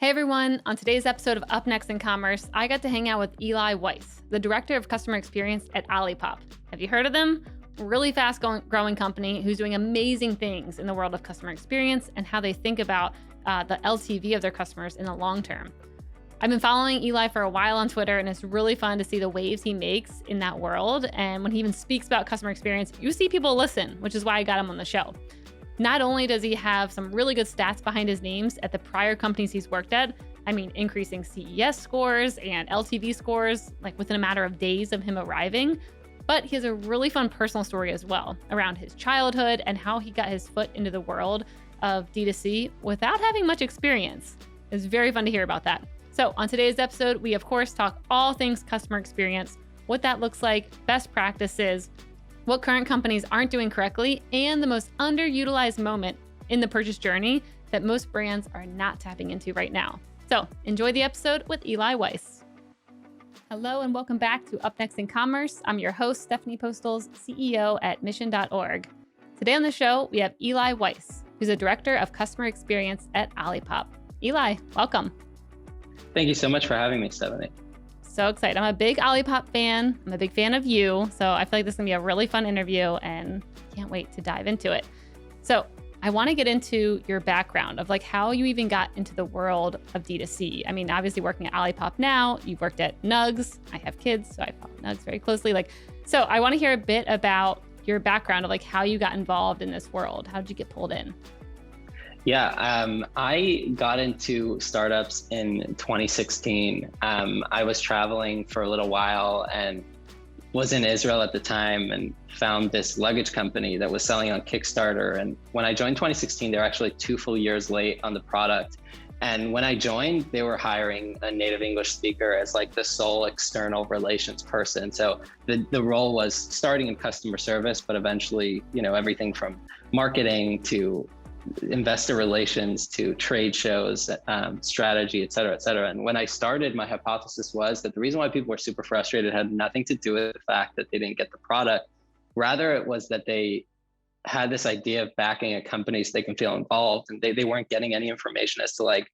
Hey everyone, on today's episode of Up Next in Commerce, I got to hang out with Eli Weiss, the Director of Customer Experience at Olipop. Have you heard of them? Really fast growing company who's doing amazing things in the world of customer experience and how they think about the LTV of their customers in the long term. I've been following Eli for a while on Twitter, and it's really fun to see the waves he makes in that world. And when he even speaks about customer experience, you see people listen, which is why I got him on the show. Not only does he have some really good stats behind his names at the prior companies he's worked at, I mean, increasing CES scores and LTV scores, like within a matter of days of him arriving, but he has a really fun personal story as well around his childhood and how he got his foot into the world of D2C without having much experience. It's very fun to hear about that. So on today's episode, we of course talk all things customer experience, what that looks like, best practices, what current companies aren't doing correctly, and the most underutilized moment in the purchase journey that most brands are not tapping into right now. So enjoy the episode with Eli Weiss. Hello and welcome back to Up Next in Commerce. I'm your host, Stephanie Postles, CEO at mission.org. Today on the show, we have Eli Weiss, who's a Director of Customer Experience at Olipop. Eli, welcome. Thank you so much for having me, Stephanie. So excited. I'm a big Olipop fan. I'm a big fan of you. So I feel like this is going to be a really fun interview and can't wait to dive into it. So I want to get into your background of like how you even got into the world of D2C. I mean, obviously working at Olipop now, you've worked at NUGGS. I have kids, so I follow NUGGS very closely. So I want to hear a bit about your background of like how you got involved in this world. How did you get pulled in? Yeah, I got into startups in 2016. I was traveling for a little while and was in Israel at the time and found this luggage company that was selling on Kickstarter. And when I joined 2016, they were actually 2 full years late on the product. And when I joined, they were hiring a native English speaker as like the sole external relations person. So the role was starting in customer service, but eventually, everything from marketing to investor relations to trade shows, strategy, et cetera, et cetera. And when I started, my hypothesis was that the reason why people were super frustrated had nothing to do with the fact that they didn't get the product. Rather, it was that they had this idea of backing a company so they can feel involved, and they weren't getting any information as to like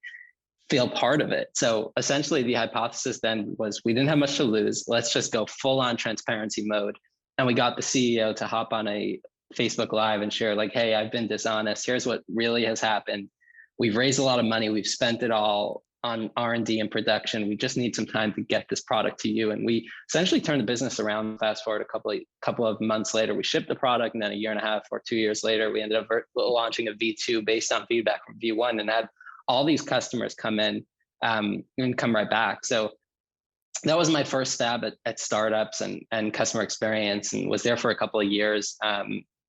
feel part of it. So essentially the hypothesis then was we didn't have much to lose. Let's just go full on transparency mode. And we got the CEO to hop on a Facebook Live and share like, hey, I've been dishonest. Here's what really has happened. We've raised a lot of money. We've spent it all on R&D and production. We just need some time to get this product to you. And we essentially turned the business around. Fast forward a couple of months later, we shipped the product. And then a year and a half or 2 years later, we ended up launching a V2 based on feedback from V1 and had all these customers come in and come right back. So that was my first stab at startups and customer experience, and was there for a couple of years.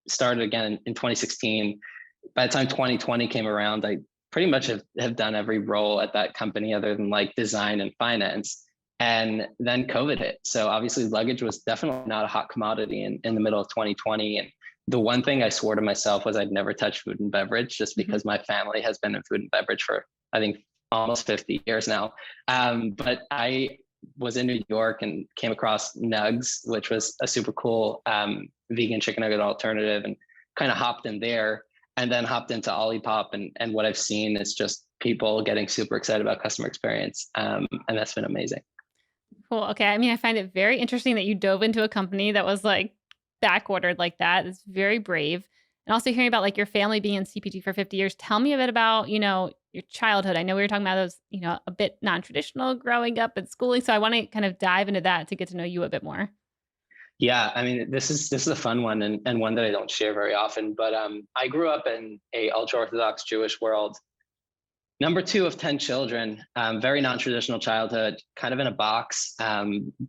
Started again in 2016. By the time 2020 came around, I pretty much have done every role at that company other than like design and finance. And then COVID hit. So obviously luggage was definitely not a hot commodity in the middle of 2020. And the one thing I swore to myself was I'd never touch food and beverage, just because my family has been in food and beverage for, I think, almost 50 years now. But I was in New York and came across NUGGS, which was a super cool vegan chicken nugget alternative, and kind of hopped in there, and then hopped into Olipop. And what I've seen is just people getting super excited about customer experience. And that's been amazing. Cool. Okay. I mean, I find it very interesting that you dove into a company that was like back ordered like that. It's very brave. And also hearing about like your family being in CPG for 50 years. Tell me a bit about, your childhood. I know we were talking about those, a bit non-traditional growing up and schooling. So I want to kind of dive into that to get to know you a bit more. Yeah, I mean, this is a fun one, and one that I don't share very often. But I grew up in a ultra-Orthodox Jewish world. Number 2 of 10 children, very non-traditional childhood, kind of in a box,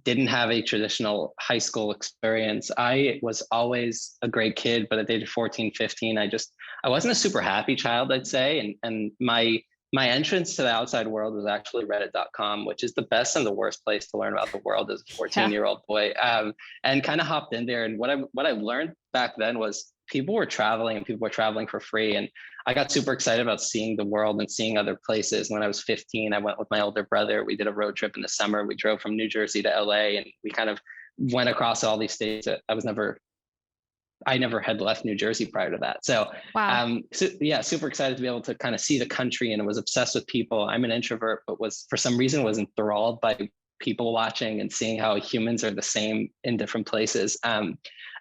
didn't have a traditional high school experience. I was always a great kid, but at the age of 14, 15, I wasn't a super happy child, I'd say. And my entrance to the outside world was actually reddit.com, which is the best and the worst place to learn about the world as a 14-year-old boy. And kind of hopped in there. And what I learned back then was people were traveling, and people were traveling for free. And I got super excited about seeing the world and seeing other places. When I was 15, I went with my older brother. We did a road trip in the summer. We drove from New Jersey to LA, and we kind of went across all these states that I was never I never had left New Jersey prior to that. So, Wow. so yeah, super excited to be able to kind of see the country, and was obsessed with people. I'm an introvert, but was for some reason was enthralled by people watching and seeing how humans are the same in different places.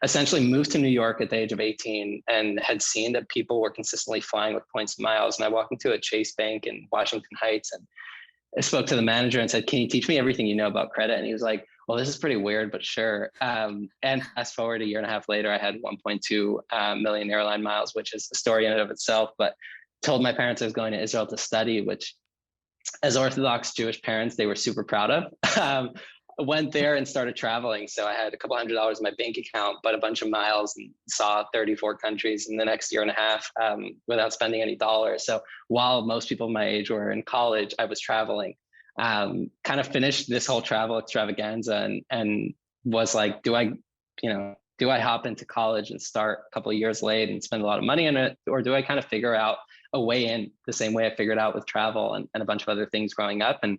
Essentially moved to New York at the age of 18 and had seen that people were consistently flying with points and miles. And I walked into a Chase Bank in Washington Heights, and I spoke to the manager and said, "Can you teach me everything you know about credit?" And he was like, "Well, this is pretty weird, but sure." And fast forward a year and a half later, I had 1.2 million airline miles, which is a story in and of itself. But told my parents I was going to Israel to study, which, as Orthodox Jewish parents, they were super proud of. Went there and started traveling. So I had a couple $100s in my bank account, but a bunch of miles, and saw 34 countries in the next year and a half without spending any dollars. So while most people my age were in college, I was traveling. Kind of finished this whole travel extravaganza, and was like, do I hop into college and start a couple of years late and spend a lot of money on it, or do I kind of figure out a way in the same way I figured out with travel and a bunch of other things growing up? And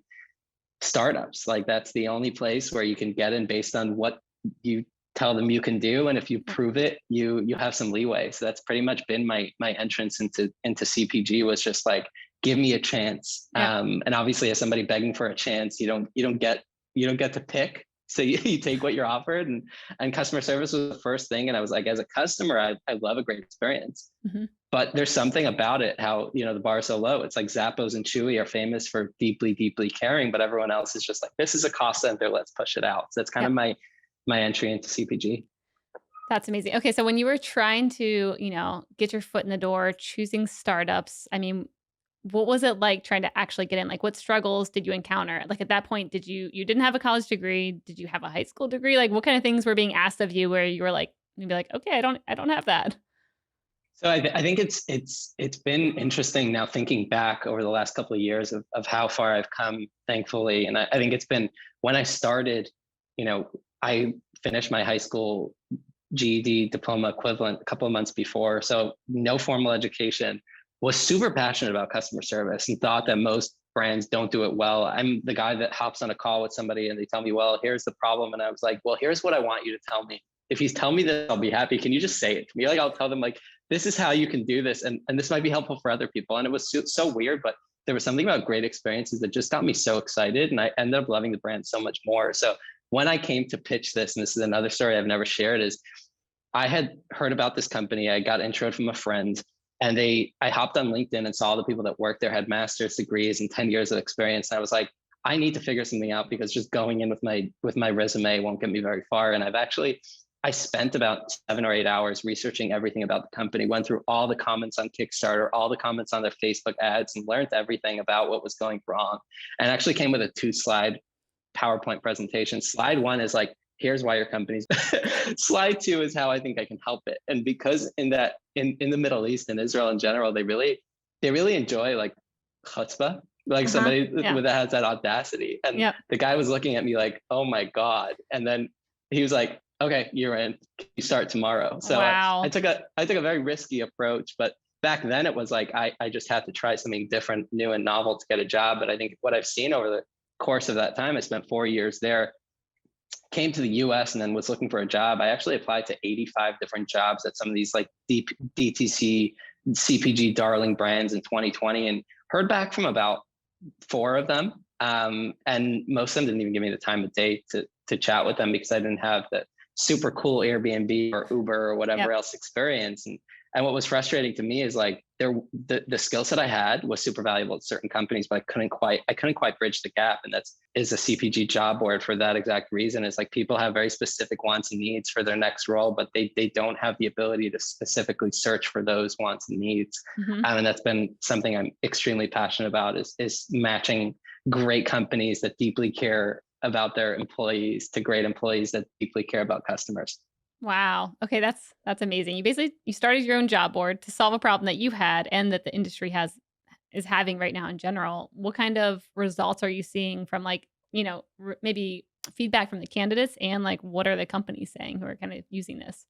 startups, like, that's the only place where you can get in based on what you tell them you can do, and if you prove it, you have some leeway. So that's pretty much been my entrance into CPG, was just like, give me a chance. Yeah. And obviously, as somebody begging for a chance, you don't get to pick. So you take what you're offered, and customer service was the first thing. And I was like, as a customer, I love a great experience. Mm-hmm. But there's something about it, how, the bar is so low. It's like Zappos and Chewy are famous for deeply, deeply caring, but everyone else is just like, this is a cost center, let's push it out. So that's kind of my entry into CPG. That's amazing. Okay, so when you were trying to, get your foot in the door, choosing startups, I mean, what was it like trying to actually get in? Like, what struggles did you encounter? Like, at that point, you didn't have a college degree? Did you have a high school degree? Like, what kind of things were being asked of you where you were like, you'd be like, okay, I don't have that. So I think it's been interesting now, thinking back over the last couple of years of how far I've come, thankfully. And I think it's been, when I started, I finished my high school GED diploma equivalent a couple of months before. So no formal education, was super passionate about customer service, and thought that most brands don't do it well. I'm the guy that hops on a call with somebody and they tell me, well, here's the problem. And I was like, well, here's what I want you to tell me. If you tell me this, I'll be happy. Can you just say it to me? Like, I'll tell them, like, this is how you can do this. And this might be helpful for other people. And it was so weird, but there was something about great experiences that just got me so excited. And I ended up loving the brand so much more. So when I came to pitch this, and this is another story I've never shared, is I had heard about this company. I got introed from a friend, and I hopped on LinkedIn and saw the people that worked there had master's degrees and 10 years of experience. And I was like, I need to figure something out, because just going in with my resume won't get me very far. And I spent about 7 or 8 hours researching everything about the company, went through all the comments on Kickstarter, all the comments on their Facebook ads, and learned everything about what was going wrong. And actually came with a 2-slide PowerPoint presentation. Slide 1 is like, here's why your company's Slide 2 is how I think I can help it. And because in the Middle East and Israel in general, they really enjoy like chutzpah, like somebody that has that audacity. And the guy was looking at me like, oh my God. And then he was like, okay, you're in. You start tomorrow. So I took a very risky approach, but back then it was like I just had to try something different, new and novel to get a job. But I think what I've seen over the course of that time, I spent 4 years there, came to the US, and then was looking for a job. I actually applied to 85 different jobs at some of these like DTC CPG darling brands in 2020, and heard back from about 4 of them. And most of them didn't even give me the time of day to chat with them, because I didn't have the super cool Airbnb or Uber or whatever else experience. And what was frustrating to me is like the skill set I had was super valuable at certain companies, but I couldn't quite bridge the gap. And is a CPG job board for that exact reason. Is like, people have very specific wants and needs for their next role, but they don't have the ability to specifically search for those wants and needs. Mm-hmm. And that's been something I'm extremely passionate about, is matching great companies that deeply care about their employees to great employees that deeply care about customers. Wow. Okay, that's amazing. You started your own job board to solve a problem that you had and that the industry is having right now in general. What kind of results are you seeing from, like, maybe feedback from the candidates, and like, what are the companies saying who are kind of using this?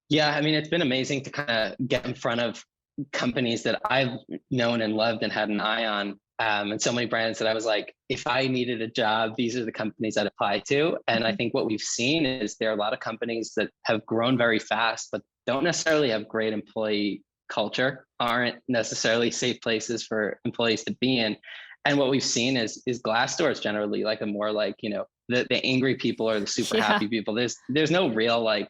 Yeah, I mean, it's been amazing to kind of get in front of companies that I've known and loved and had an eye on. And so many brands that I was like, if I needed a job, these are the companies I'd apply to. And I think what we've seen is there are a lot of companies that have grown very fast, but don't necessarily have great employee culture, aren't necessarily safe places for employees to be in. And what we've seen is Glassdoor is generally like a more like, the angry people or the super Yeah. happy people. There's no real like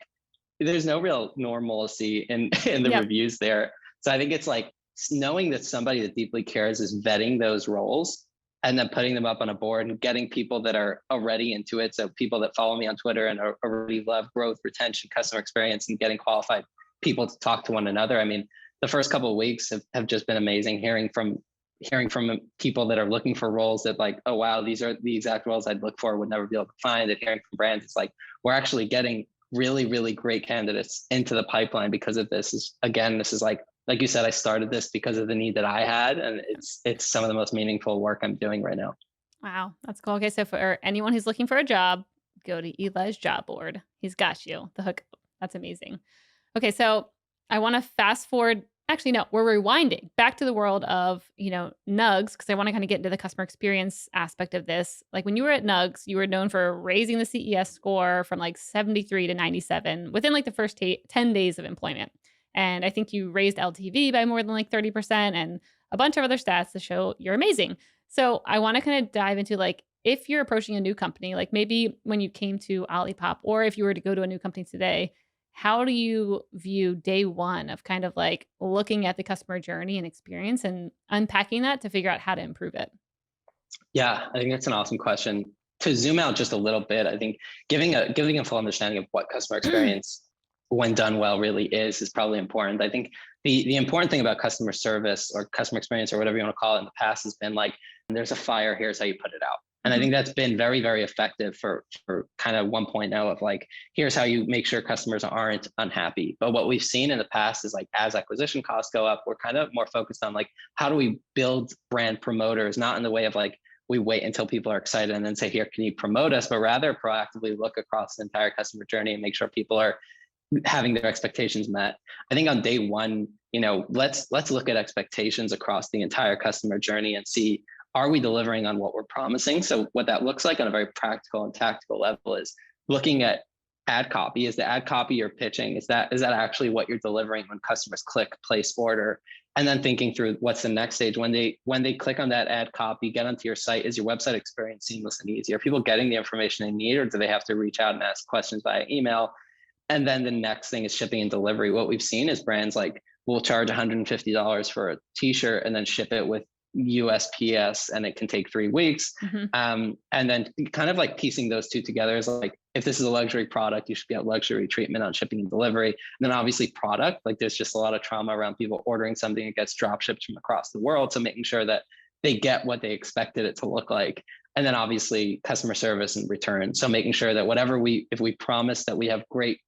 there's no real normalcy in in the Yep. reviews there. So I think it's like knowing that somebody that deeply cares is vetting those roles and then putting them up on a board and getting people that are already into it. So people that follow me on Twitter and already love growth, retention, customer experience, and getting qualified people to talk to one another. I mean, the first couple of weeks have just been amazing hearing from people that are looking for roles that like, oh wow, these are the exact roles I'd look for, would never be able to find. And hearing from brands, it's like we're actually getting really, really great candidates into the pipeline because of this. This is like you said, I started this because of the need that I had, and it's some of the most meaningful work I'm doing right now. Wow, that's cool. Okay, so for anyone who's looking for a job, go to Eli's job board. He's got you the hook. That's amazing. Okay, so I want to fast forward. Actually, no, we're rewinding back to the world of, Nugs, because I want to kind of get into the customer experience aspect of this. Like when you were at Nugs, you were known for raising the CES score from like 73 to 97 within like the first 10 days of employment. And I think you raised LTV by more than like 30% and a bunch of other stats to show you're amazing. So I want to kind of dive into like, if you're approaching a new company, like maybe when you came to Olipop, or if you were to go to a new company today, how do you view day one of kind of like looking at the customer journey and experience and unpacking that to figure out how to improve it? Yeah, I think that's an awesome question. To zoom out just a little bit, I think giving a full understanding of what customer experience, when done well, really is probably important. I think the important thing about customer service or customer experience or whatever you want to call it in the past has been like, there's a fire, here's how you put it out. And I Mhm. think that's been very, very effective for kind of 1.0 of like, here's how you make sure customers aren't unhappy. But what we've seen in the past is like, as acquisition costs go up, we're kind of more focused on like, how do we build brand promoters, not in the way of like, we wait until people are excited and then say, here, can you promote us? But rather proactively look across the entire customer journey and make sure people are having their expectations met. I think on day one, let's look at expectations across the entire customer journey and see, are we delivering on what we're promising? So what that looks like on a very practical and tactical level is looking at ad copy. Is the ad copy you're pitching, is that actually what you're delivering when customers click place order? And then thinking through what's the next stage when they click on that ad copy, get onto your site, is your website experience seamless and easy? Are people getting the information they need, or do they have to reach out and ask questions via email? And then the next thing is shipping and delivery. What we've seen is brands like will charge $150 for a t-shirt and then ship it with USPS, and it can take 3 weeks. Mhm. And then kind of like piecing those two together is like, if this is a luxury product, you should get luxury treatment on shipping and delivery. And then obviously product, like there's just a lot of trauma around people ordering something that gets drop shipped from across the world. So making sure that they get what they expected it to look like. And then obviously customer service and return. So making sure that if we promise that we have great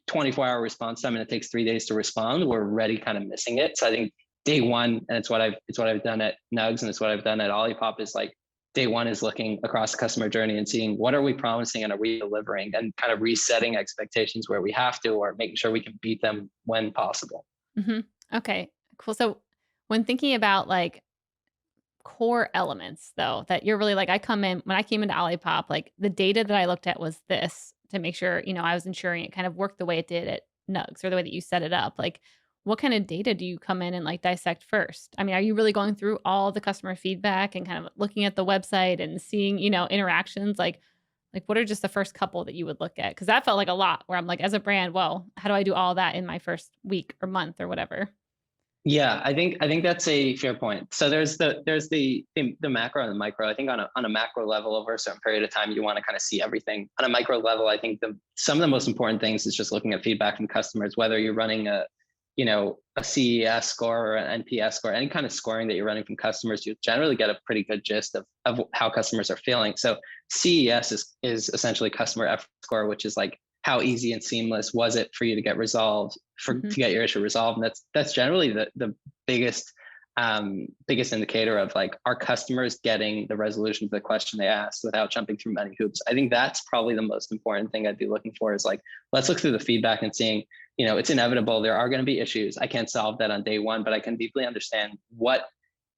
24-hour response time and it takes 3 days to respond, we're already kind of missing it. So I think day one, and it's what I've done at NUGGS and it's what I've done at Olipop, is like day one is looking across the customer journey and seeing what are we promising and are we delivering, and kind of resetting expectations where we have to, or making sure we can beat them when possible. Mhm. Okay, cool. So when thinking about like core elements though, that you're really like, when I came into Olipop, like the data that I looked at was this to make sure, I was ensuring it kind of worked the way it did at Nugs, or the way that you set it up. Like what kind of data do you come in and like dissect first? I mean, are you really going through all the customer feedback and kind of looking at the website and seeing, interactions? Like what are just the first couple that you would look at? Cause that felt like a lot where I'm like, as a brand, well, how do I do all that in my first week or month or whatever? Yeah, I think that's a fair point. So there's the macro and the micro. I think on a macro level, over a certain period of time, you want to kind of see everything. On a micro level, I think some of the most important things is just looking at feedback from customers, whether you're running a CES score or an NPS score, any kind of scoring that you're running from customers, you generally get a pretty good gist of how customers are feeling. So CES is essentially customer effort score, which is like, how easy and seamless was it for you to get resolved, Mhm. to get your issue resolved? And that's generally the biggest biggest indicator of like, are customers getting the resolution to the question they asked without jumping through many hoops? I think that's probably the most important thing I'd be looking for, is like, let's look through the feedback and seeing, it's inevitable. There are going to be issues. I can't solve that on day one, but I can deeply understand what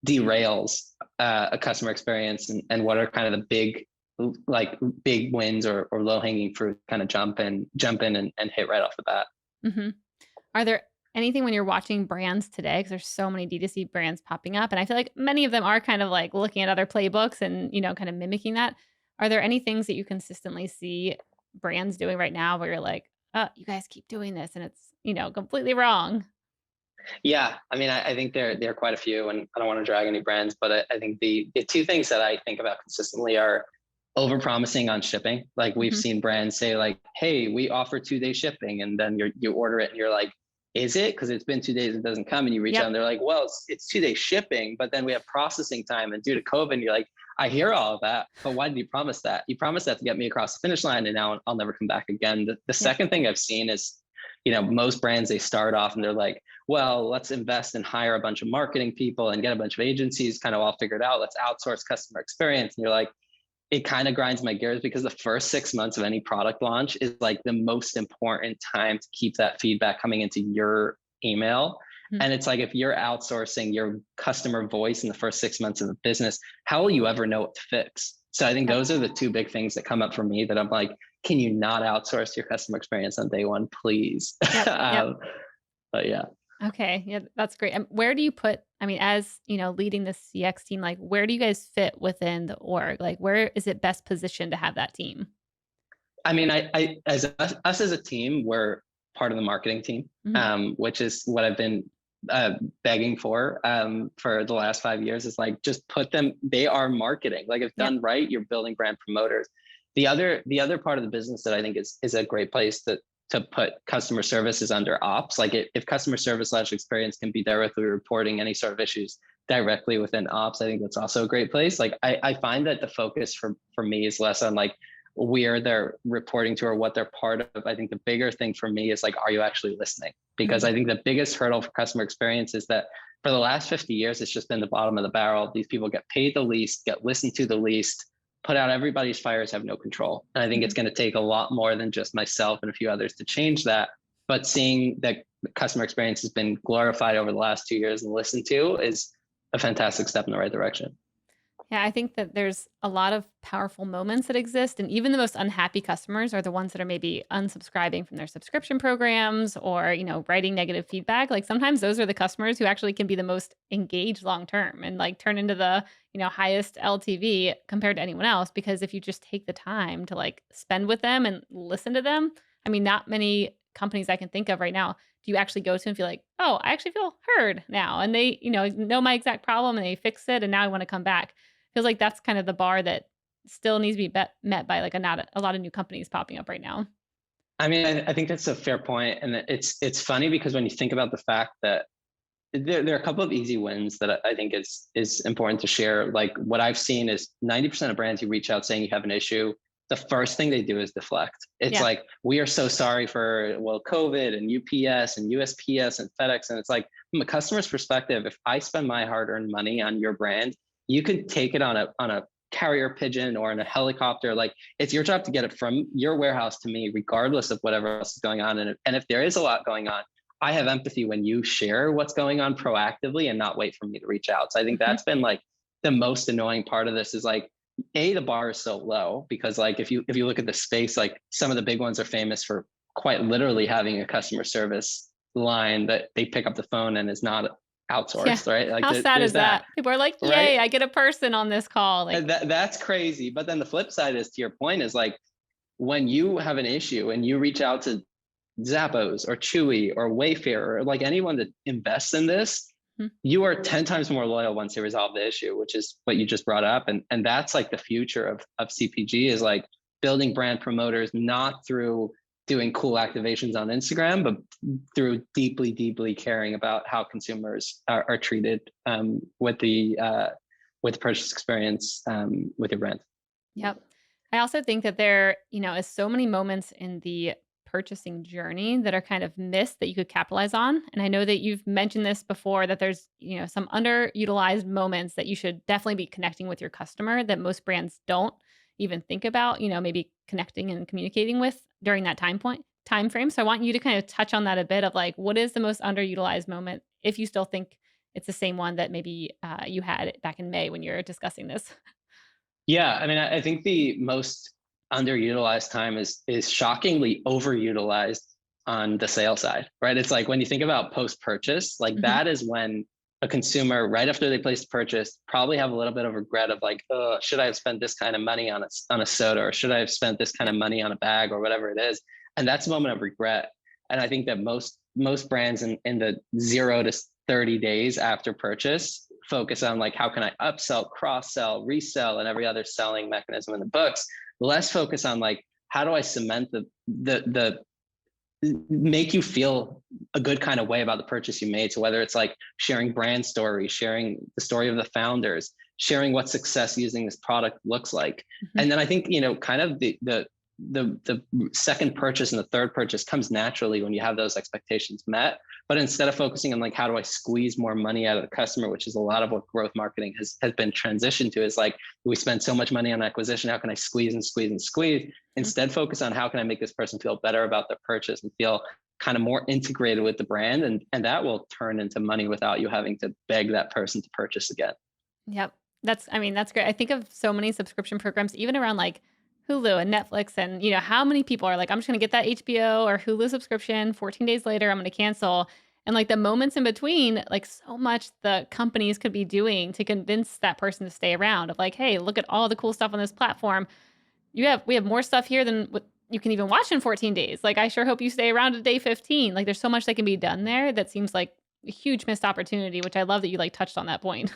derails a customer experience, and what are kind of the big wins or low hanging fruit, kind of jump in and hit right off the bat. Mhm. Are there anything when you're watching brands today, because there's so many D2C brands popping up, and I feel like many of them are kind of like looking at other playbooks and, kind of mimicking that. Are there any things that you consistently see brands doing right now where you're like, "Oh, you guys keep doing this and it's, completely wrong?" Yeah, I mean, I think there are quite a few, and I don't want to drag any brands, but I think the two things that I think about consistently are over promising on shipping. Like we've Mhm. seen brands say like, "Hey, we offer 2 day shipping," and then you order it and you're like, "Is it?" Because it's been 2 days, it doesn't come, and you reach out Yep. and they're like, "Well, it's 2 day shipping, but then we have processing time, and due to COVID," you're like, "I hear all of that, but why did you promise that? You promised that to get me across the finish line, and now I'll never come back again." The Yep. second thing I've seen is, most brands they start off and they're like, well, let's invest and hire a bunch of marketing people and get a bunch of agencies kind of all figured out. Let's outsource customer experience. And you're like, it kind of grinds my gears because the first 6 months of any product launch is like the most important time to keep that feedback coming into your email. Mhm. And it's like, if you're outsourcing your customer voice in the first 6 months of the business, how will you ever know what to fix? So I think Yep. those are the two big things that come up for me that I'm like, can you not outsource your customer experience on day one, please? Yep. Yep. But yeah. Okay. Yeah, that's great. And where do you put, I mean, as leading the CX team, like where do you guys fit within the org? Like where is it best positioned to have that team? I mean, I as us as a team, we're part of the marketing team, Mhm. which is what I've been begging for the last 5 years. Is like just put them. They are marketing. Like if Yep. done right, you're building brand promoters. The other part of the business that I think is a great place to put customer service is under ops. Like if customer service / experience can be directly reporting any sort of issues directly within ops, I think that's also a great place. Like I find that the focus for me is less on like where they're reporting to or what they're part of. I think the bigger thing for me is like, are you actually listening? Because Mhm. I think the biggest hurdle for customer experience is that for the last 50 years, it's just been the bottom of the barrel. These people get paid the least, get listened to the least, put out everybody's fires, have no control. And I think it's Mhm. going to take a lot more than just myself and a few others to change that. But seeing that customer experience has been glorified over the last 2 years and listened to is a fantastic step in the right direction. Yeah, I think that there's a lot of powerful moments that exist, and even the most unhappy customers are the ones that are maybe unsubscribing from their subscription programs or, writing negative feedback. Like sometimes those are the customers who actually can be the most engaged long term and like turn into the, highest LTV compared to anyone else because if you just take the time to like spend with them and listen to them, I mean, not many companies I can think of right now do you actually go to and feel like, "Oh, I actually feel heard now." And they, know my exact problem and they fix it and now I want to come back. Feels like that's kind of the bar that still needs to be met by, like, not a lot of new companies popping up right now. I mean, I think that's a fair point, and it's funny because when you think about the fact that there are a couple of easy wins that I think is important to share. Like what I've seen is 90% of brands you reach out saying you have an issue, the first thing they do is deflect. It's Yeah. like, we are so sorry for, well, COVID and UPS and USPS and FedEx. And it's like, from a customer's perspective, if I spend my hard-earned money on your brand, you could take it on a carrier pigeon or in a helicopter. Like it's your job to get it from your warehouse to me, regardless of whatever else is going on. And if there is a lot going on, I have empathy when you share what's going on proactively and not wait for me to reach out. So I think Mhm. that's been like the most annoying part of this is like, the bar is so low because like if you look at the space, like some of the big ones are famous for quite literally having a customer service line that they pick up the phone and is not Yeah. outsourced, right? Like How sad there's is that, that? People are like, right? "Yay, I get a person on this call." Like, And that's crazy. But then the flip side is, to your point, is like when you have an issue and you reach out to Zappos or Chewy or Wayfair or like anyone that invests in this, mhm, you are 10 times more loyal once they resolve the issue, which is what you just brought up. And that's like the future of CPG is like building brand promoters, not through doing cool activations on Instagram, but through deeply, deeply caring about how consumers are treated with the purchase experience with your brand. yep. I also think that there, is so many moments in the purchasing journey that are kind of missed that you could capitalize on. And I know that you've mentioned this before that there's, some underutilized moments that you should definitely be connecting with your customer that most brands don't even think about, maybe connecting and communicating with during that time frame. So I want you to kind of touch on that a bit of like what is the most underutilized moment if you still think it's the same one that maybe you had back in May when you're discussing this. Yeah, I mean, I think the most underutilized time is shockingly overutilized on the sale side, right? It's like when you think about post-purchase, like that is when a consumer, right after they place the purchase, probably have a little bit of regret of like, oh, should I have spent this kind of money on a soda, or should I have spent this kind of money on a bag or whatever it is? And that's a moment of regret. And I think that most brands in the 0 to 30 days after purchase focus on like, how can I upsell, cross-sell, resell, and every other selling mechanism in the books. Less focus on like, how do I cement the make you feel a good kind of way about the purchase you made. So whether it's like sharing brand stories, sharing the story of the founders, sharing what success using this product looks like. And then I think, kind of the second purchase and the third purchase comes naturally when you have those expectations met. But instead of focusing on like, how do I squeeze more money out of the customer, which is a lot of what growth marketing has been transitioned to, is like, we spend so much money on acquisition, how can I squeeze and squeeze and squeeze? Instead, focus on how can I make this person feel better about their purchase and feel kind of more integrated with the brand. And that will turn into money without you having to beg that person to purchase again. Yep. That's great. I think of so many subscription programs, even around like Hulu and Netflix, and how many people are like, I'm just going to get that HBO or Hulu subscription. 14 days later, I'm going to cancel. And like the moments in between, like so much the companies could be doing to convince that person to stay around, of like, hey, look at all the cool stuff on this platform. We have more stuff here than what you can even watch in 14 days. Like, I sure hope you stay around to day 15. Like, there's so much that can be done there that seems like a huge missed opportunity, which I love that you like touched on that point.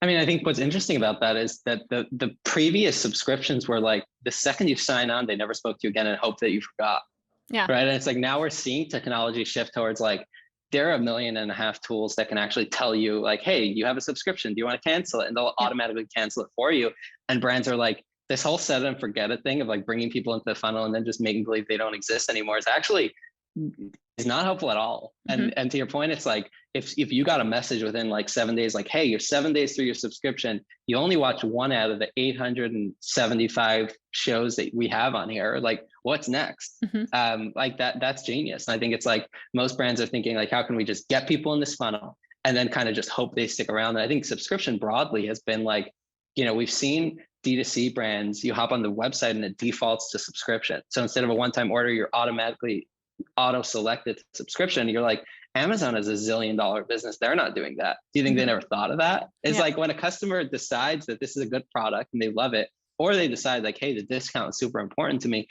I mean, I think what's interesting about that is that the previous subscriptions were like, the second you sign on, they never spoke to you again and hope that you forgot. Yeah. Right. And it's like, now we're seeing technology shift towards like, there are 1.5 million tools that can actually tell you like, hey, you have a subscription, do you want to cancel it? And they'll automatically cancel it for you. And brands are like, this whole set it and forget it thing of like bringing people into the funnel and then just making believe they don't exist anymore is not helpful at all. And to your point, it's like, if you got a message within like 7 days, like, hey, you're 7 days through your subscription, you only watch one out of the 875 shows that we have on here, like, what's next? Like that's genius. And I think it's like, most brands are thinking like, how can we just get people in this funnel and then kind of just hope they stick around? And I think subscription broadly has been like, we've seen D2C brands, you hop on the website and it defaults to subscription. So instead of a one-time order, you're automatically auto-selected subscription. You're like, Amazon is $1 zillion business. They're not doing that. Do you think they never thought of that? It's like when a customer decides that this is a good product and they love it, or they decide like, hey, the discount is super important to me,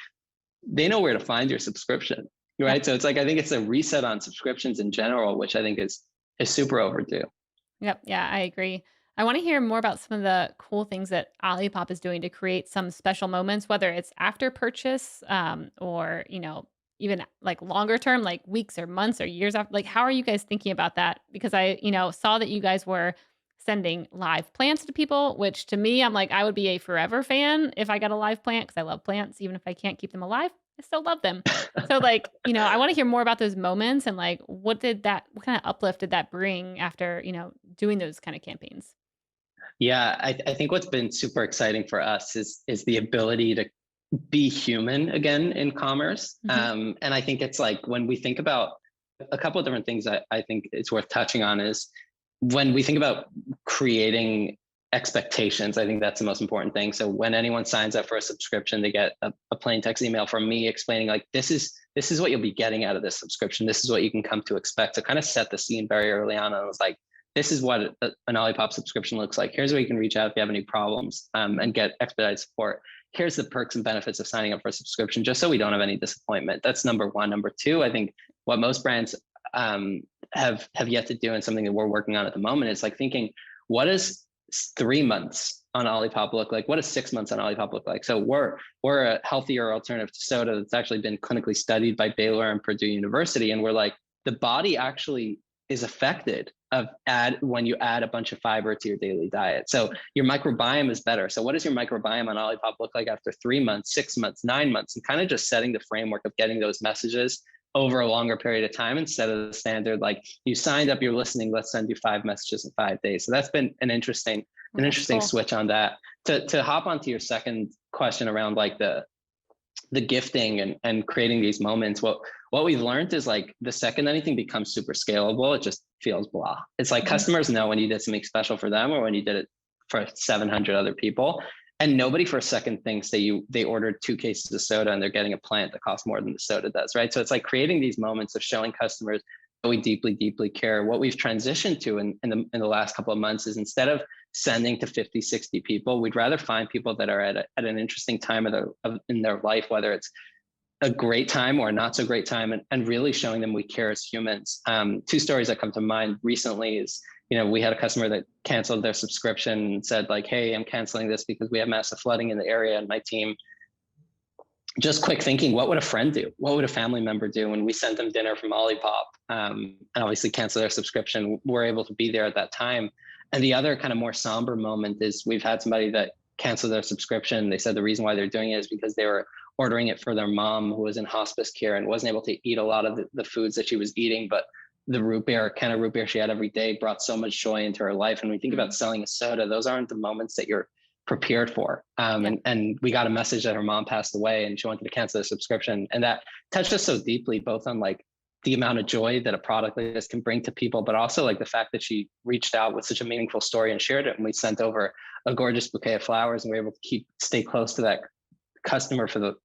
they know where to find your subscription, right? So it's like, I think it's a reset on subscriptions in general, which I think is super overdue. Yep. Yeah, I agree. I want to hear more about some of the cool things that Olipop is doing to create some special moments, whether it's after purchase, or, even like longer term, like weeks or months or years after. Like, how are you guys thinking about that? Because I, saw that you guys were sending live plants to people, which to me, I'm like, I would be a forever fan if I got a live plant, because I love plants. Even if I can't keep them alive, I still love them. So like, I want to hear more about those moments and like, what kind of uplift did that bring after, doing those kind of campaigns? Yeah, I think what's been super exciting for us is the ability to be human again in commerce. And I think it's like, when we think about a couple of different things I think it's worth touching on is when we think about creating expectations, I think that's the most important thing. So when anyone signs up for a subscription, they get a plain text email from me explaining like, this is what you'll be getting out of this subscription. This is what you can come to expect. To kind of set the scene very early on. And I was like, this is what an Olipop subscription looks like. Here's where you can reach out if you have any problems, and get expedited support. Here's the perks and benefits of signing up for a subscription, just so we don't have any disappointment. That's number one. Number two, I think what most brands have yet to do, and something that we're working on at the moment, is like thinking, what does 3 months on Olipop look like? What does 6 months on Olipop look like? So we're a healthier alternative to soda that's actually been clinically studied by Baylor and Purdue University. And we're like, the body actually is affected when you add a bunch of fiber to your daily diet. So your microbiome is better. So what does your microbiome on Olipop look like after 3 months, 6 months, 9 months, and kind of just setting the framework of getting those messages over a longer period of time instead of the standard, like, you signed up, you're listening, let's send you 5 messages in 5 days. So that's been an interesting cool switch on that. To hop onto your second question around like the gifting and creating these moments, what we've learned is like, the second anything becomes super scalable, it just feels blah. It's like customers know when you did something special for them or when you did it for 700 other people. And nobody for a second thinks that they ordered 2 cases of soda and they're getting a plant that costs more than the soda does, right? So it's like creating these moments of showing customers that we deeply, deeply care. What we've transitioned to in the last couple of months is, instead of sending to 50, 60 people, we'd rather find people that are at an interesting time in their life, whether it's a great time or a not so great time, and really showing them we care as humans. 2 stories that come to mind recently is, we had a customer that canceled their subscription and said like, hey, I'm canceling this because we have massive flooding in the area. And my team, just quick thinking, what would a friend do? What would a family member do? When we sent them dinner from Olipop, and obviously cancel their subscription, we're able to be there at that time. And the other kind of more somber moment is, we've had somebody that canceled their subscription. They said the reason why they're doing it is because they were ordering it for their mom, who was in hospice care and wasn't able to eat a lot of the foods that she was eating, but the can of root beer she had every day brought so much joy into her life. And when we think about selling a soda, those aren't the moments that you're prepared for. And we got a message that her mom passed away and she wanted to cancel the subscription. And that touched us so deeply, both on like the amount of joy that a product like this can bring to people, but also like the fact that she reached out with such a meaningful story and shared it. And we sent over a gorgeous bouquet of flowers, and we were able to stay close to that customer for the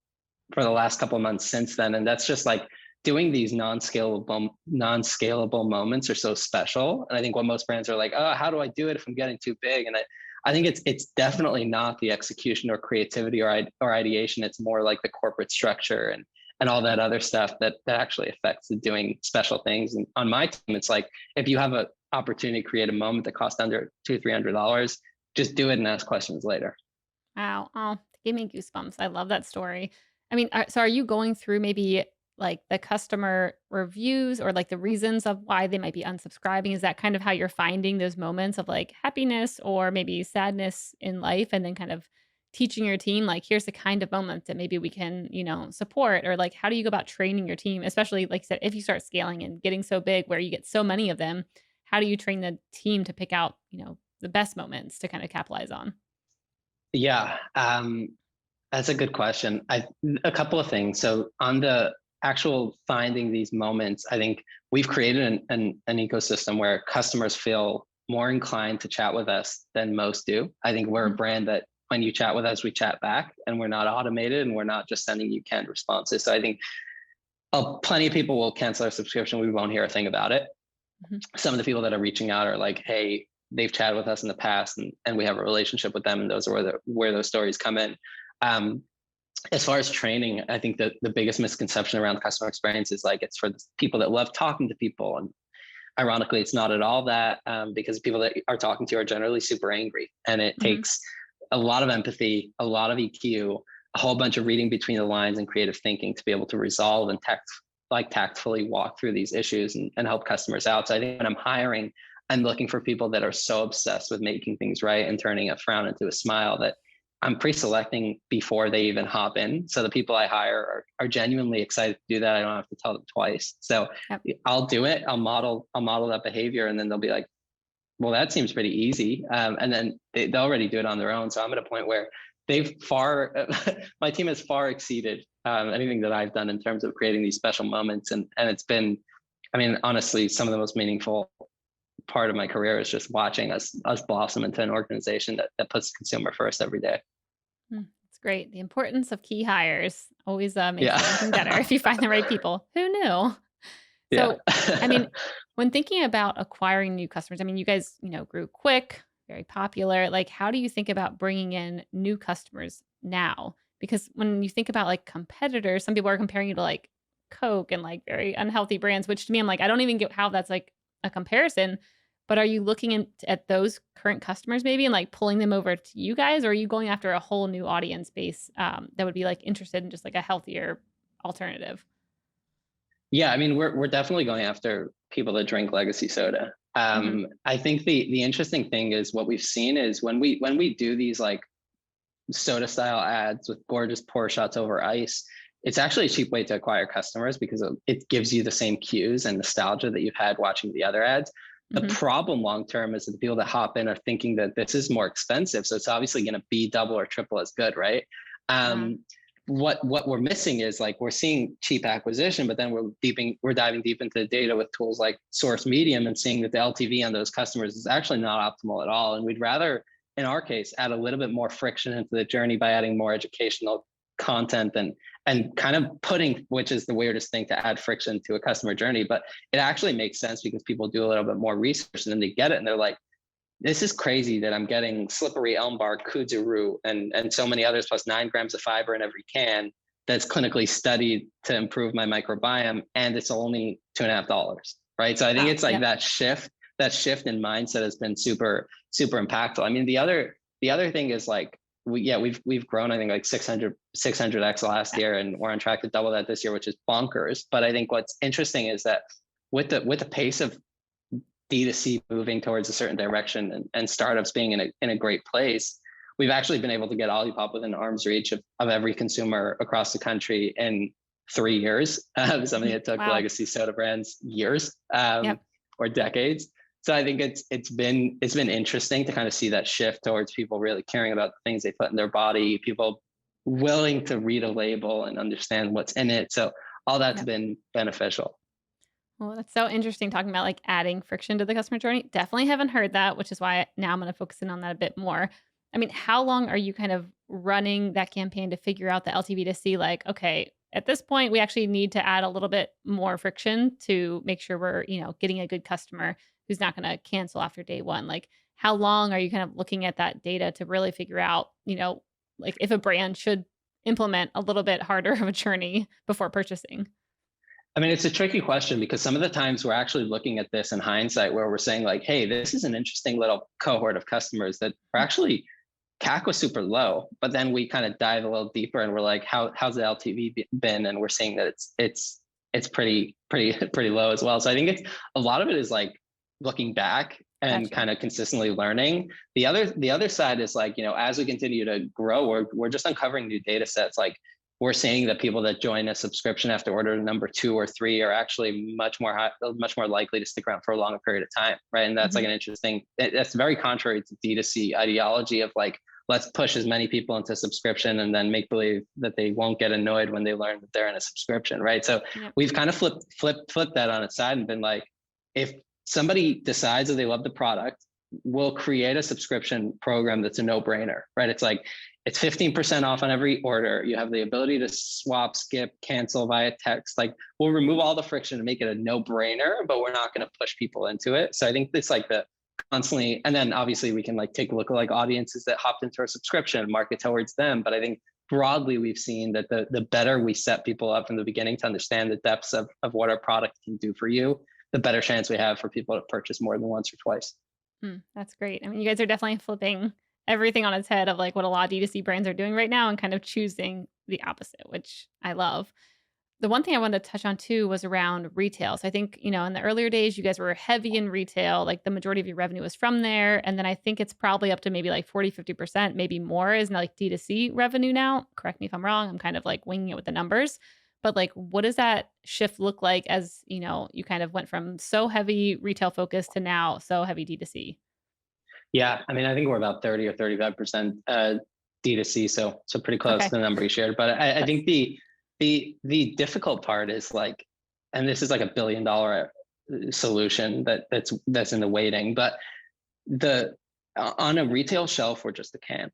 last couple of months since then. And that's just like, doing these non-scalable moments are so special. And I think what most brands are like, oh, how do I do it if I'm getting too big? And I think it's definitely not the execution or creativity or ideation. It's more like the corporate structure and all that other stuff that actually affects the doing special things. And on my team, it's like, if you have an opportunity to create a moment that costs under $200-300, just do it and ask questions later. Wow. Oh, gave me goosebumps. I love that story. I mean, so are you going through maybe like the customer reviews or like the reasons of why they might be unsubscribing? Is that kind of how you're finding those moments of like happiness or maybe sadness in life, and then kind of teaching your team, like, here's the kind of moment that maybe we can, support? Or like, how do you go about training your team, especially like you said, if you start scaling and getting so big where you get so many of them, how do you train the team to pick out, the best moments to kind of capitalize on? Yeah, that's a good question. A couple of things. So on the actual finding these moments, I think we've created an ecosystem where customers feel more inclined to chat with us than most do. I think we're a brand that when you chat with us, we chat back, and we're not automated, and we're not just sending you canned responses. So I think plenty of people will cancel their subscription. We won't hear a thing about it. Some of the people that are reaching out are like, hey, they've chatted with us in the past, and we have a relationship with them, and those are where those stories come in. As far as training, I think that the biggest misconception around customer experience is like, it's for the people that love talking to people. And ironically, it's not at all that, because people that are talking to you are generally super angry, and it takes a lot of empathy, a lot of EQ, a whole bunch of reading between the lines and creative thinking to be able to resolve and tactfully walk through these issues and help customers out. So I think when I'm hiring, I'm looking for people that are so obsessed with making things right and turning a frown into a smile that I'm pre-selecting before they even hop in. So the people I hire are genuinely excited to do that. I don't have to tell them twice. So I'll do it. I'll model that behavior, and then they'll be like, well, that seems pretty easy. And then they already do it on their own. So I'm at a point where my team has far exceeded anything that I've done in terms of creating these special moments. And it's been, I mean, honestly, some of the most meaningful part of my career is just watching us blossom into an organization that puts the consumer first every day. It's great. The importance of key hires always makes everything better if you find the right people. Who knew? Yeah. So, I mean, when thinking about acquiring new customers, I mean, you guys, grew quick, very popular. Like, how do you think about bringing in new customers now? Because when you think about like competitors, some people are comparing you to like Coke and like very unhealthy brands, which to me, I'm like, I don't even get how that's like a comparison. But are you looking at those current customers maybe and like pulling them over to you guys? Or are you going after a whole new audience base that would be like interested in just like a healthier alternative? Yeah, I mean, we're definitely going after people that drink legacy soda. I think the interesting thing is what we've seen is when we do these like soda style ads with gorgeous pour shots over ice, it's actually a cheap way to acquire customers because it gives you the same cues and nostalgia that you've had watching the other ads. The problem long term is that the people that hop in are thinking that this is more expensive, so it's obviously going to be double or triple as good, right? What we're missing is like we're seeing cheap acquisition, but then we're diving deep into the data with tools like Source Medium and seeing that the LTV on those customers is actually not optimal at all. And we'd rather in our case, add a little bit more friction into the journey by adding more educational content and kind of putting, which is the weirdest thing to add friction to a customer journey, but it actually makes sense because people do a little bit more research and then they get it and they're like, this is crazy that I'm getting slippery elm bark, kudzu and so many others, plus 9 grams of fiber in every can that's clinically studied to improve my microbiome, and it's only $2.50, right? So I think it's like that shift in mindset has been super impactful. I mean, the other thing is like we've grown, I think, like 600x last year, and we're on track to double that this year, which is bonkers. But I think what's interesting is that with the pace of D2C moving towards a certain direction and startups being in a great place, we've actually been able to get Olipop within arm's reach of every consumer across the country in 3 years. Something that took legacy soda brands years or decades. So I think it's been interesting to kind of see that shift towards people really caring about the things they put in their body, people willing to read a label and understand what's in it. So all that's been beneficial. Well, that's so interesting talking about like adding friction to the customer journey. Definitely haven't heard that, which is why now I'm going to focus in on that a bit more. I mean, how long are you kind of running that campaign to figure out the LTV to see like, okay, at this point, we actually need to add a little bit more friction to make sure we're, getting a good customer who's not going to cancel after day one. Like, how long are you kind of looking at that data to really figure out, like if a brand should implement a little bit harder of a journey before purchasing? I mean, it's a tricky question because some of the times we're actually looking at this in hindsight where we're saying like, hey, this is an interesting little cohort of customers that are actually CAC was super low, but then we kind of dive a little deeper and we're like, how's the LTV been? And we're seeing that it's pretty low as well. So I think it's a lot of it is like looking back and kind of consistently learning. The other side is like, as we continue to grow, we're just uncovering new data sets. Like we're seeing that people that join a subscription after order number 2 or 3 are actually much more likely to stick around for a longer period of time, right? And that's like an interesting. That's very contrary to D2C ideology of like, let's push as many people into subscription and then make believe that they won't get annoyed when they learn that they're in a subscription, right? So we've kind of flipped that on its side and been like, if somebody decides that they love the product, we'll create a subscription program that's a no-brainer, right? It's like, it's 15% off on every order. You have the ability to swap, skip, cancel via text. Like we'll remove all the friction and make it a no-brainer, but we're not going to push people into it. So I think it's like the constantly, and then obviously we can like take a look at like audiences that hopped into our subscription and market towards them. But I think broadly we've seen that the better we set people up from the beginning to understand the depths of what our product can do for you, the better chance we have for people to purchase more than once or twice. That's great. I mean, you guys are definitely flipping everything on its head of like what a lot of D2C brands are doing right now and kind of choosing the opposite, which I love. The one thing I wanted to touch on too was around retail. So I think, in the earlier days, you guys were heavy in retail, like the majority of your revenue was from there. And then I think it's probably up to maybe like 40-50%, maybe more is now like D2C revenue now. Correct me if I'm wrong. I'm kind of like winging it with the numbers. But like, what does that shift look like as, you kind of went from so heavy retail focused to now so heavy D2C? Yeah, I mean, I think we're about 30 or 35% D2C, so pretty close to the number you shared. But I think the difficult part is like, and this is like $1 billion solution that's in the waiting. But on a retail shelf, we're just a can.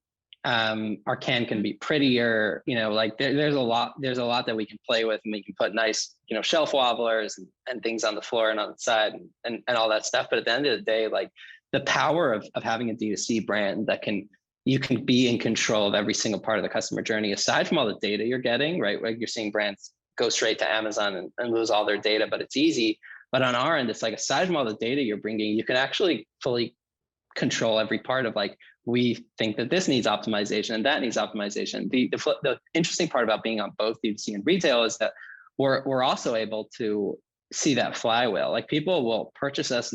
Our can can be prettier, like there's a lot that we can play with, and we can put nice, shelf wobblers and things on the floor and on the side and all that stuff. But at the end of the day, like the power of having a D2C brand that you can be in control of every single part of the customer journey, aside from all the data you're getting, right? Like you're seeing brands go straight to Amazon and lose all their data, but it's easy. But on our end, it's like, aside from all the data you're bringing, you can actually fully control every part of like, we think that this needs optimization and that needs optimization. The interesting part about being on both D2C and retail is that we're also able to see that flywheel. Like people will purchase us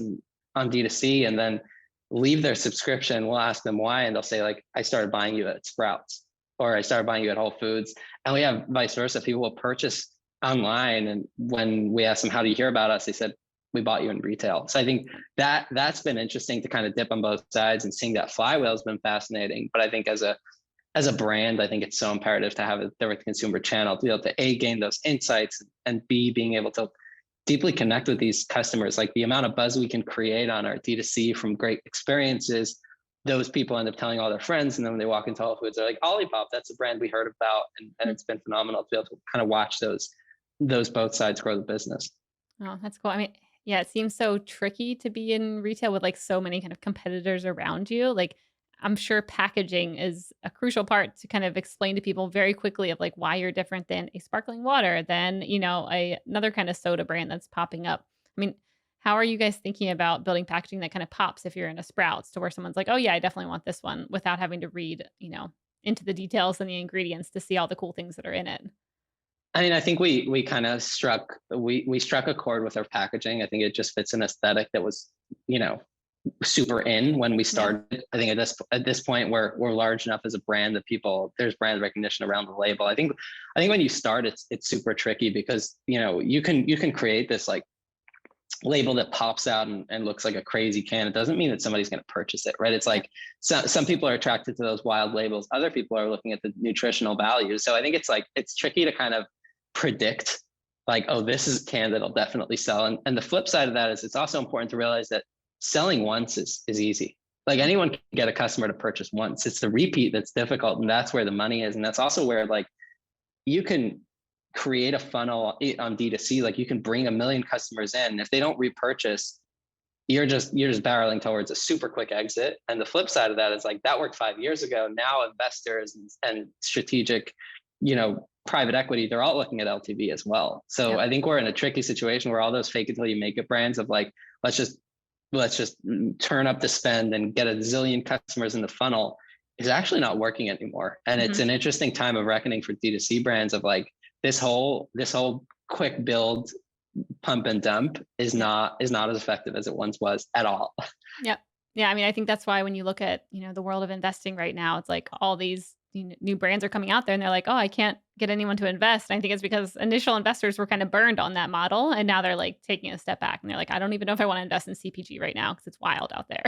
on D2C and then leave their subscription. We'll ask them why, and they'll say like, I started buying you at Sprouts, or I started buying you at Whole Foods. And we have vice versa. People will purchase online, and when we ask them, how do you hear about us? They said, we bought you in retail. So I think that's been interesting to kind of dip on both sides, and seeing that flywheel has been fascinating. But I think as a brand, I think it's so imperative to have a direct consumer channel to be able to A, gain those insights, and B, being able to deeply connect with these customers. Like the amount of buzz we can create on our D2C from great experiences those people end up telling all their friends, and then when they walk into Whole Foods, they're like, Olipop, that's a brand we heard about, and it's been phenomenal to be able to kind of watch those both sides grow the business. Oh, that's cool. I mean, yeah, it seems so tricky to be in retail with like so many kind of competitors around you. Like, I'm sure packaging is a crucial part to kind of explain to people very quickly of like why you're different than a sparkling water, than, another kind of soda brand that's popping up. I mean, how are you guys thinking about building packaging that kind of pops if you're in a Sprouts to where someone's like, oh, yeah, I definitely want this one without having to read, into the details and the ingredients to see all the cool things that are in it? I mean, I think we kind of we struck a chord with our packaging. I think it just fits an aesthetic that was, you know, super in when we Yeah. started. I think at this point we're large enough as a brand that there's brand recognition around the label. I think when you start, it's super tricky because you can create this like label that pops out and looks like a crazy can. It doesn't mean that somebody's going to purchase it, right? It's Yeah. like some people are attracted to those wild labels. Other people are looking at the nutritional values. So I think it's tricky to kind of predict like, oh, this is a can that'll definitely sell. And the flip side of that is it's also important to realize that selling once is easy. Like anyone can get a customer to purchase once. It's the repeat that's difficult. And that's where the money is. And that's also where like you can create a funnel on D2C. Like you can bring 1 million customers in. If they don't repurchase, you're just barreling towards a super quick exit. And the flip side of that is like that worked 5 years ago. Now investors and strategic, private equity, they're all looking at LTV as well. So Yep. I think we're in a tricky situation where all those fake it till you make it brands of like, let's just turn up the spend and get a zillion customers in the funnel is actually not working anymore. And it's Mhm. an interesting time of reckoning for D2C brands of like this whole quick build, pump and dump Yep. is not as effective as it once was at all. Yep. Yeah, I mean, I think that's why when you look at, the world of investing right now, it's like all these new brands are coming out there and they're like, "Oh, I can't get anyone to invest." And I think it's because initial investors were kind of burned on that model and now they're like taking a step back and they're like, "I don't even know if I want to invest in CPG right now because it's wild out there."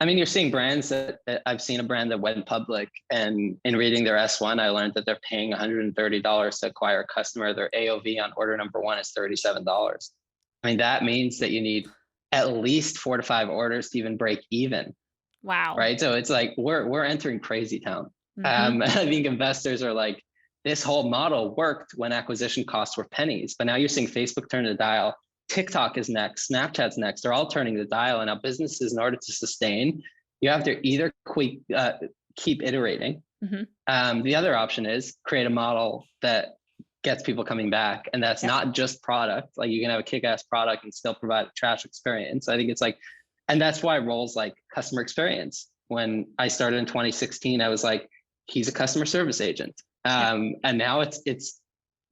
I mean, you're seeing brands that I've seen a brand that went public, and in reading their S1, I learned that they're paying $130 to acquire a customer. Their AOV on order number one is $37. I mean, that means that you need at least 4 to 5 orders to even break even, Wow. right? So it's like we're entering crazy town. Mhm. I think investors are like, this whole model worked when acquisition costs were pennies, but now you're seeing Facebook turn the dial. TikTok is next, Snapchat's next. They're all turning the dial, and now businesses, in order to sustain, you have to either keep iterating. Mhm. The other option is create a model that gets people coming back, and that's Yep. not just product. Like you can have a kick-ass product and still provide a trash experience. I think it's like, and that's why roles like customer experience. When I started in 2016, I was like, he's a customer service agent, Yep. and now it's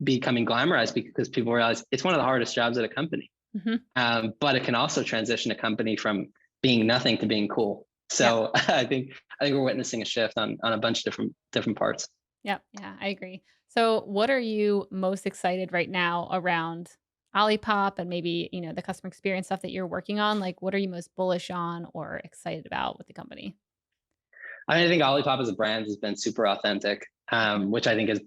becoming glamorized because people realize it's one of the hardest jobs at a company. Mhm. But it can also transition a company from being nothing to being cool. Yep. So I think we're witnessing a shift on a bunch of different parts. Yep. Yeah, I agree. So, what are you most excited right now around Olipop and maybe, the customer experience stuff that you're working on? Like, what are you most bullish on or excited about with the company? I think Olipop as a brand has been super authentic, Mhm. which I think it's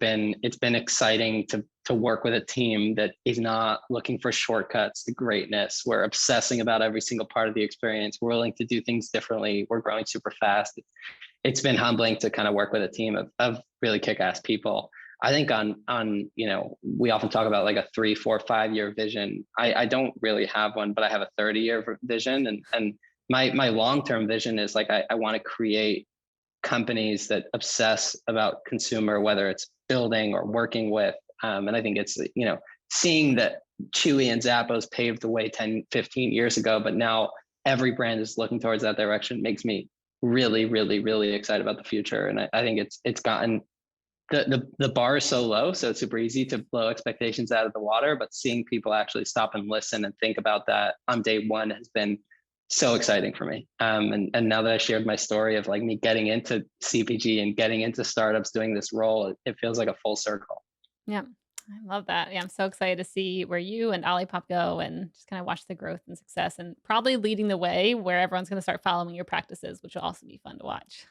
been exciting to work with a team that is not looking for shortcuts to greatness. We're obsessing about every single part of the experience. We're willing to do things differently. We're growing super fast. It's been humbling to kind of work with a team of really kick-ass people. I think we often talk about like a 3, 4, 5 year vision. I don't really have one, but I have a 30-year vision, and my long-term vision is like I want to create companies that obsess about consumer, whether it's building or working with. And I think it's, seeing that Chewy and Zappos paved the way 10, 15 years ago, but now every brand is looking towards that direction makes me really, really, really excited about the future. And I think it's gotten the bar is so low, so it's super easy to blow expectations out of the water. But seeing people actually stop and listen and think about that on day one has been so exciting for me. And now that I shared my story of like me getting into CPG and getting into startups, doing this role, it feels like a full circle. Yeah. I love that. Yeah, I'm so excited to see where you and Olipop go and just kind of watch the growth and success and probably leading the way where everyone's going to start following your practices, which will also be fun to watch.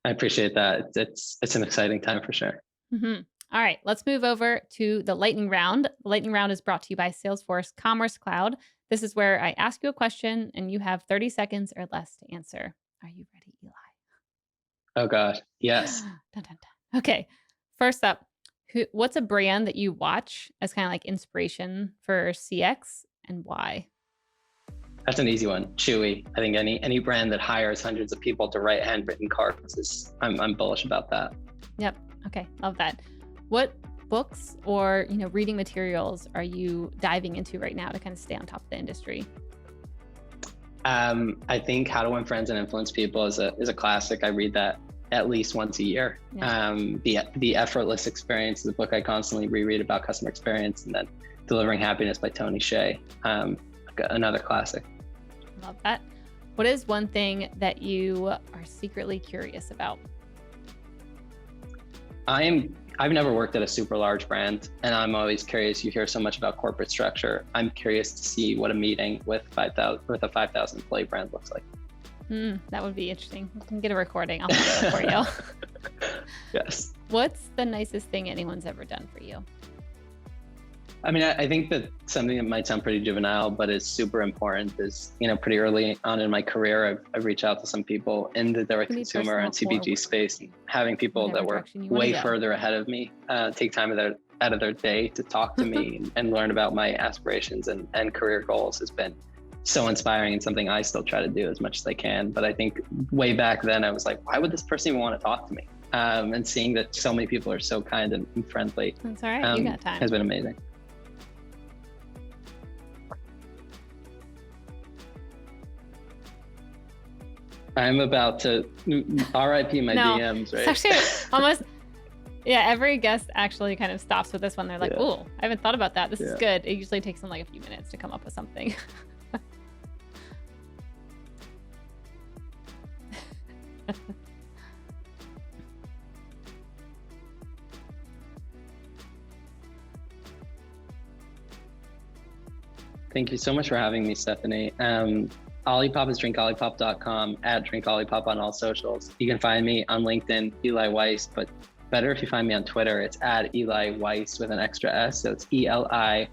I appreciate that. It's an exciting time for sure. Mhm. All right, let's move over to the lightning round. The lightning round is brought to you by Salesforce Commerce Cloud. This is where I ask you a question and you have 30 seconds or less to answer. Are you ready, Eli? Oh gosh, yes. Dun, dun, dun. Okay. First up, what's a brand that you watch as kind of like inspiration for CX and why? That's an easy one. Chewy. I think any brand that hires hundreds of people to write handwritten cards is I'm bullish about that. Yep. Okay. Love that. What books or, reading materials are you diving into right now to kind of stay on top of the industry? I think How to Win Friends and Influence People is a classic. I read that at least once a year. Yeah. The Effortless Experience is a book I constantly reread about customer experience, and then Delivering Happiness by Tony Hsieh, another classic. Love that. What is one thing that you are secretly curious about? I've never worked at a super large brand, and I'm always curious. You hear so much about corporate structure. I'm curious to see what a meeting with a 5,000 employee brand looks like. That would be interesting. We can get a recording. I'll do it for you. Yes. What's the nicest thing anyone's ever done for you? I mean, I think that something that might sound pretty juvenile, but is super important is, pretty early on in my career, I've reached out to some people in the direct consumer and CPG space, and having people that were way further ahead of me take time out of their day to talk to me and learn about my aspirations and career goals has been so inspiring, and something I still try to do as much as I can. But I think way back then I was like, why would this person even want to talk to me? And seeing that so many people are so kind and friendly, that's all right. You got time. Has been amazing. I'm about to RIP my DMs, right? It's actually almost, yeah, every guest actually kind of stops with this one. They're like, oh, I haven't thought about that. This is good. It usually takes them like a few minutes to come up with something. Thank you so much for having me, Stephanie. Olipop is drinkolipop.com, at drinkolipop on all socials. You can find me on LinkedIn, Eli Weiss, but better if you find me on Twitter. It's at Eli Weiss with an extra S. So it's ELIWEISSS.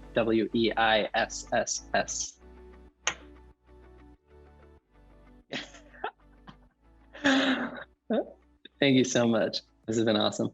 Thank you so much. This has been awesome.